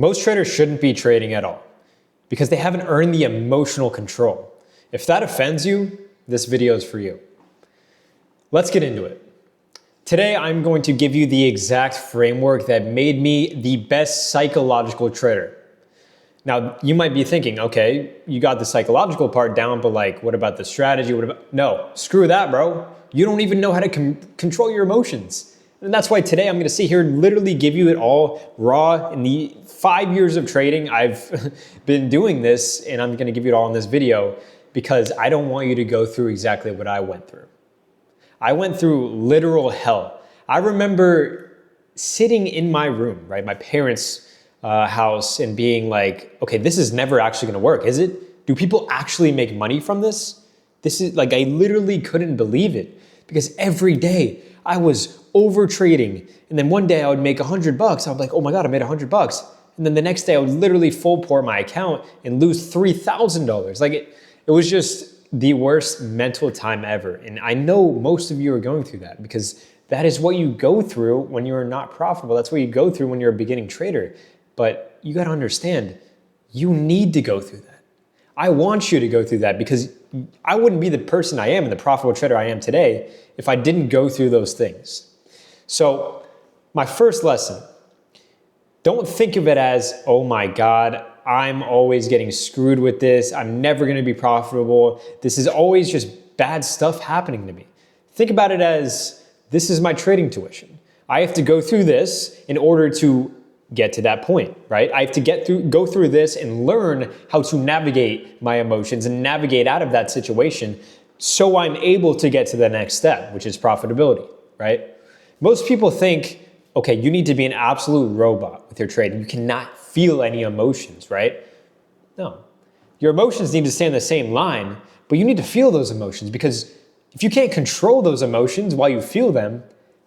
Most traders shouldn't be trading at all because they haven't earned the emotional control. If that offends you, this video is for you. Let's get into it. Today, I'm going to give you the exact framework that made me the best psychological trader. Now, you might be thinking, okay, you got the psychological part down, but like, what about the strategy? No, screw that, bro. You don't even know how to control your emotions. And that's why today I'm going to sit here and literally give you it all raw. In the 5 years of trading, I've been doing this, and I'm going to give you it all in this video because I don't want you to go through exactly what I went through. I went through literal hell. I remember sitting in my room, right, my parents' house, and being like, okay, this is never actually going to work, is it? Do people actually make money from this? This is like, I literally couldn't believe it because every day I was over trading. And then one day I would make $100. I was like, oh my God, I made $100. And then the next day I would literally full pour my account and lose $3,000. Like it was just the worst mental time ever. And I know most of you are going through that because that is what you go through when you're not profitable. That's what you go through when you're a beginning trader. But you got to understand, you need to go through that. I want you to go through that because I wouldn't be the person I am and the profitable trader I am today if I didn't go through those things. So my first lesson, don't think of it as, oh my God, I'm always getting screwed with this. I'm never going to be profitable. This is always just bad stuff happening to me. Think about it as, this is my trading tuition. I have to go through this in order to get to that point, right? I have to go through this and learn how to navigate my emotions and navigate out of that situation so I'm able to get to the next step, which is profitability, right? Most people think, okay, you need to be an absolute robot with your trading. You cannot feel any emotions, right? No. Your emotions need to stay in the same line, but you need to feel those emotions because if you can't control those emotions while you feel them,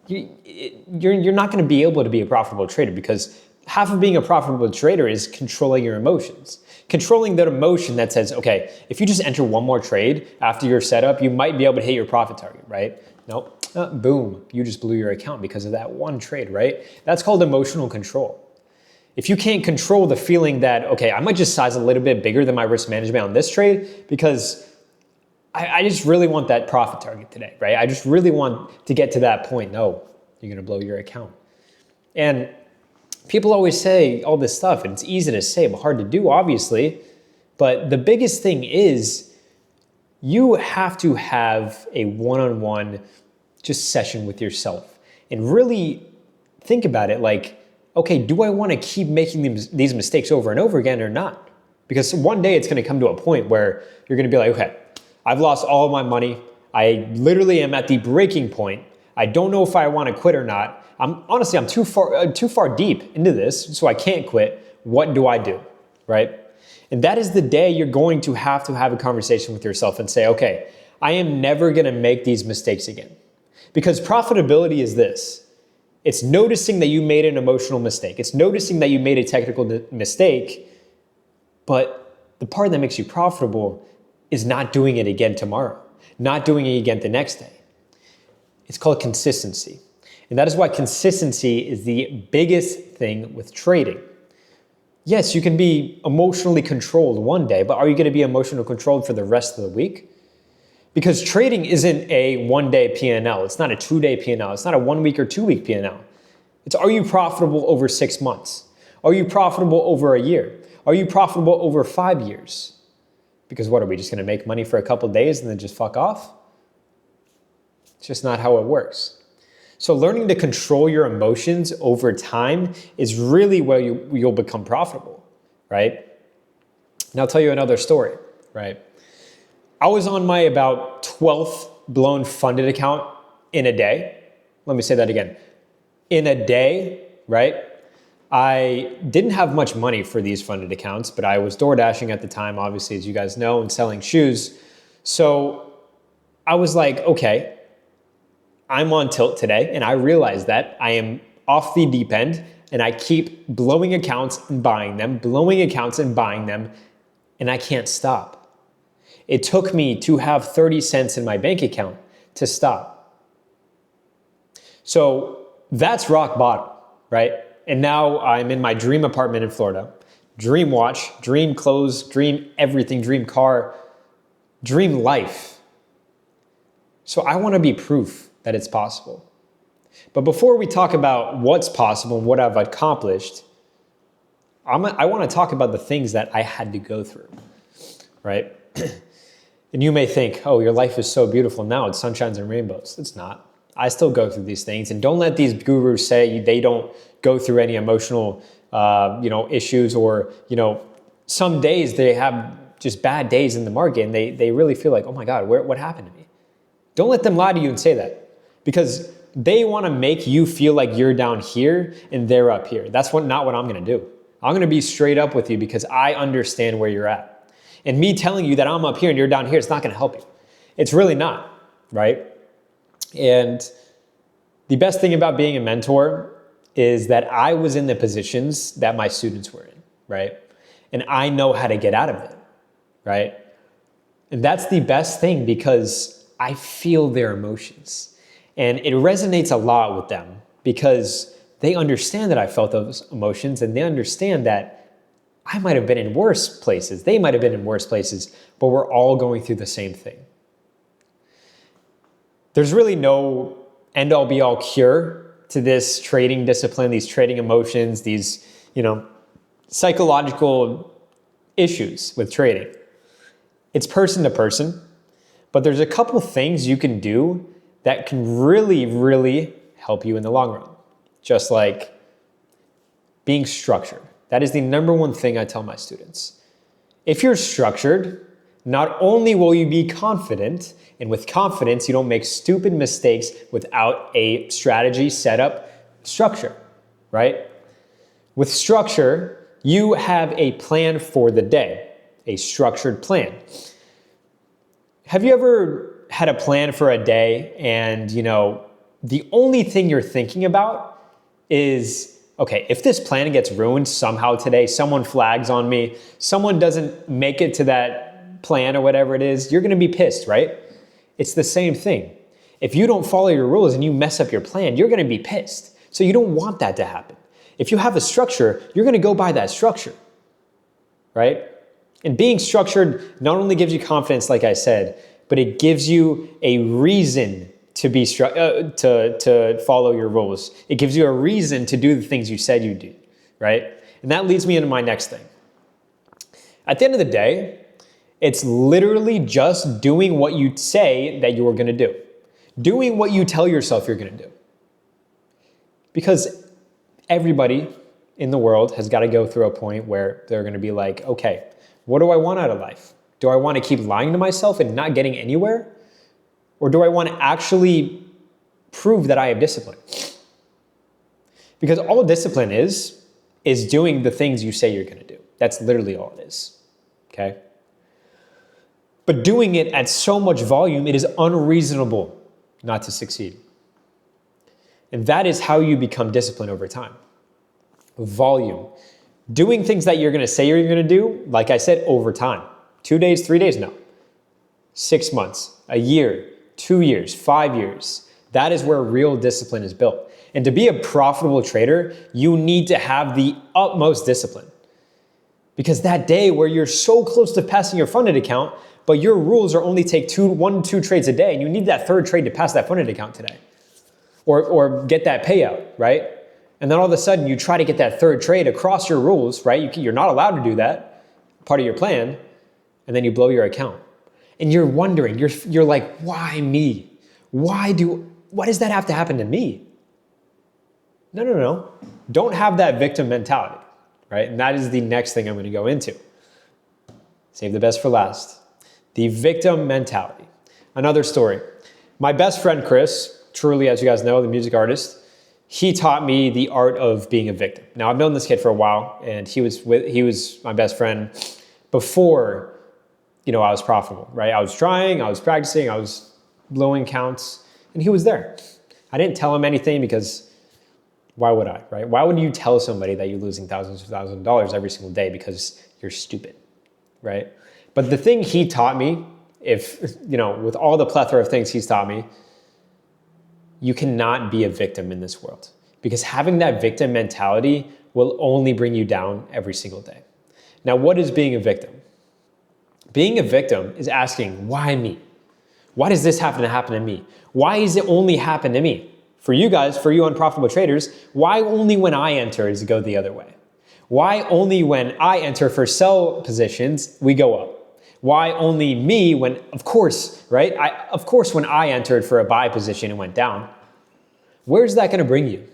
you're not going to be able to be a profitable trader because half of being a profitable trader is controlling your emotions. Controlling that emotion that says, okay, if you just enter one more trade after your setup, you might be able to hit your profit target, right? Nope. Boom, you just blew your account because of that one trade, right? That's called emotional control. If you can't control the feeling that, okay, I might just size a little bit bigger than my risk management on this trade because I just really want that profit target today, right? I just really want to get to that point. No, you're going to blow your account. And people always say all this stuff, and it's easy to say, but hard to do, obviously. But the biggest thing is you have to have a one-on-one just session with yourself and really think about it like, okay, do I want to keep making these mistakes over and over again or not? Because one day it's going to come to a point where you're going to be like, okay, I've lost all of my money. I literally am at the breaking point. I don't know if I want to quit or not. Honestly, I'm too far deep into this, so I can't quit. What do I do, right? And that is the day you're going to have a conversation with yourself and say, okay, I am never going to make these mistakes again. Because profitability is this. It's noticing that you made an emotional mistake. It's noticing that you made a technical mistake, but the part that makes you profitable is not doing it again tomorrow, not doing it again the next day. It's called consistency. And that is why consistency is the biggest thing with trading. Yes, you can be emotionally controlled one day, but are you going to be emotionally controlled for the rest of the week? Because trading isn't a one-day P&L. It's not a two-day P&L. It's not a 1 week or 2 week P&L. It's, are you profitable over 6 months? Are you profitable over a year? Are you profitable over 5 years? Because what, are we just going to make money for a couple of days and then just fuck off? It's just not how it works. So learning to control your emotions over time is really where you'll become profitable, right? Now I'll tell you another story, right? I was on my about 12th blown funded account in a day. Let me say that again. In a day, right? I didn't have much money for these funded accounts, but I was door dashing at the time, obviously, as you guys know, and selling shoes. So I was like, okay, I'm on tilt today, and I realized that I am off the deep end, and I keep blowing accounts and buying them, blowing accounts and buying them, and I can't stop. It took me to have 30 cents in my bank account to stop. So that's rock bottom, right? And now I'm in my dream apartment in Florida. Dream watch, dream clothes, dream everything, dream car, dream life. So I want to be proof that it's possible. But before we talk about what's possible and what I've accomplished, I want to talk about the things that I had to go through, right? And you may think, oh, your life is so beautiful now, it's sunshines and rainbows. It's not. I still go through these things. And don't let these gurus say they don't go through any emotional issues, or, some days they have just bad days in the market and they really feel like, oh my God, what happened to me? Don't let them lie to you and say that, because they want to make you feel like you're down here and they're up here. That's not what I'm going to do. I'm going to be straight up with you because I understand where you're at. And me telling you that I'm up here and you're down here, it's not going to help you. It's really not, right? And the best thing about being a mentor is that I was in the positions that my students were in, right? And I know how to get out of it, right? And that's the best thing, because I feel their emotions. And it resonates a lot with them because they understand that I felt those emotions, and they understand that I might have been in worse places. They might have been in worse places, but we're all going through the same thing. There's really no end-all be-all cure to this trading discipline, these trading emotions, these, psychological issues with trading. It's person to person, but there's a couple things you can do that can really, really help you in the long run. Just like being structured. That is the number one thing I tell my students. If you're structured, not only will you be confident, and with confidence, you don't make stupid mistakes without a strategy, setup, structure, right? With structure, you have a plan for the day, a structured plan. Have you ever had a plan for a day and, the only thing you're thinking about is, okay, if this plan gets ruined somehow today, someone flags on me, someone doesn't make it to that plan or whatever it is, you're going to be pissed, right? It's the same thing. If you don't follow your rules and you mess up your plan, you're going to be pissed. So you don't want that to happen. If you have a structure, you're going to go by that structure, right? And being structured not only gives you confidence, like I said, but it gives you a reason to be to follow your rules. It gives you a reason to do the things you said you do, right? And that leads me into my next thing. At the end of the day, it's literally just doing what you say that you are going to do. Doing what you tell yourself you're going to do. Because everybody in the world has got to go through a point where they're going to be like, okay, what do I want out of life? Do I want to keep lying to myself and not getting anywhere? Or do I want to actually prove that I have discipline? Because all discipline is doing the things you say you're going to do. That's literally all it is, okay? But doing it at so much volume, it is unreasonable not to succeed. And that is how you become disciplined over time. Volume. Doing things that you're going to say you're going to do, like I said, over time. 2 days, 3 days, no. 6 months, a year, 2 years, 5 years. That is where real discipline is built. And to be a profitable trader, you need to have the utmost discipline. Because that day where you're so close to passing your funded account, but your rules are only take 1 to 2 trades a day, and you need that third trade to pass that funded account today. Or get that payout, right? And then all of a sudden you try to get that third trade across your rules, right? You're not allowed to do that, part of your plan, and then you blow your account. And you're wondering, you're like, why me? Why does that have to happen to me? No. Don't have that victim mentality, right? And that is the next thing I'm going to go into. Save the best for last. The victim mentality. Another story. My best friend, Chris, truly, as you guys know, the music artist, he taught me the art of being a victim. Now, I've known this kid for a while, and he was my best friend before, I was profitable, right? I was trying, I was practicing, I was blowing counts, and he was there. I didn't tell him anything because why would I, right? Why would you tell somebody that you're losing thousands of dollars every single day because you're stupid, right? But the thing he taught me, with all the plethora of things he's taught me, you cannot be a victim in this world. because having that victim mentality will only bring you down every single day. Now, what is being a victim? Being a victim is asking, why me? Why does this happen to me? Why does it only happen to me? For you guys, for you unprofitable traders, why only when I enter does it go the other way? Why only when I enter for sell positions, we go up? Why only me when, of course, right? Of course, when I entered for a buy position, it went down. Where's that going to bring you?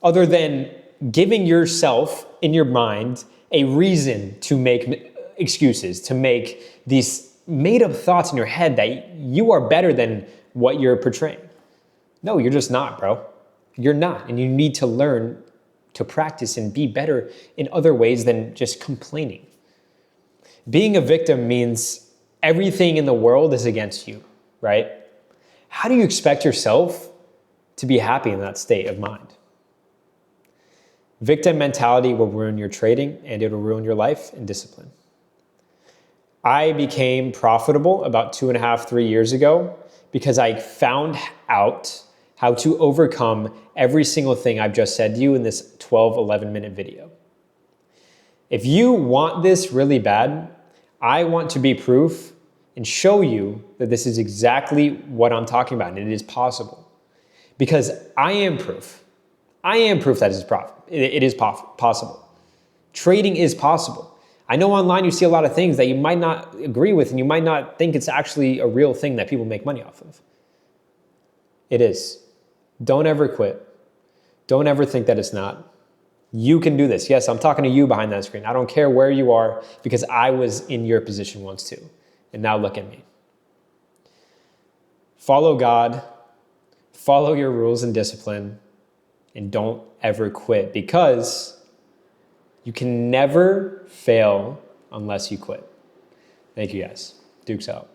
Other than giving yourself in your mind a reason to make excuses, to make these made up thoughts in your head that you are better than what you're portraying. No, you're just not, bro. You're not. And you need to learn to practice and be better in other ways than just complaining. Being a victim means everything in the world is against you, right? How do you expect yourself to be happy in that state of mind? Victim mentality will ruin your trading and it will ruin your life and discipline. I became profitable about 2.5, 3 years ago because I found out how to overcome every single thing I've just said to you in this 12, 11-minute video. If you want this really bad, I want to be proof and show you that this is exactly what I'm talking about and it is possible. Because I am proof. I am proof that it is possible. Trading is possible. I know online you see a lot of things that you might not agree with and you might not think it's actually a real thing that people make money off of. It is. Don't ever quit. Don't ever think that it's not. You can do this. Yes, I'm talking to you behind that screen. I don't care where you are because I was in your position once too. And now look at me. Follow God. Follow your rules and discipline. And don't ever quit because you can never fail unless you quit. Thank you guys. Duke's out.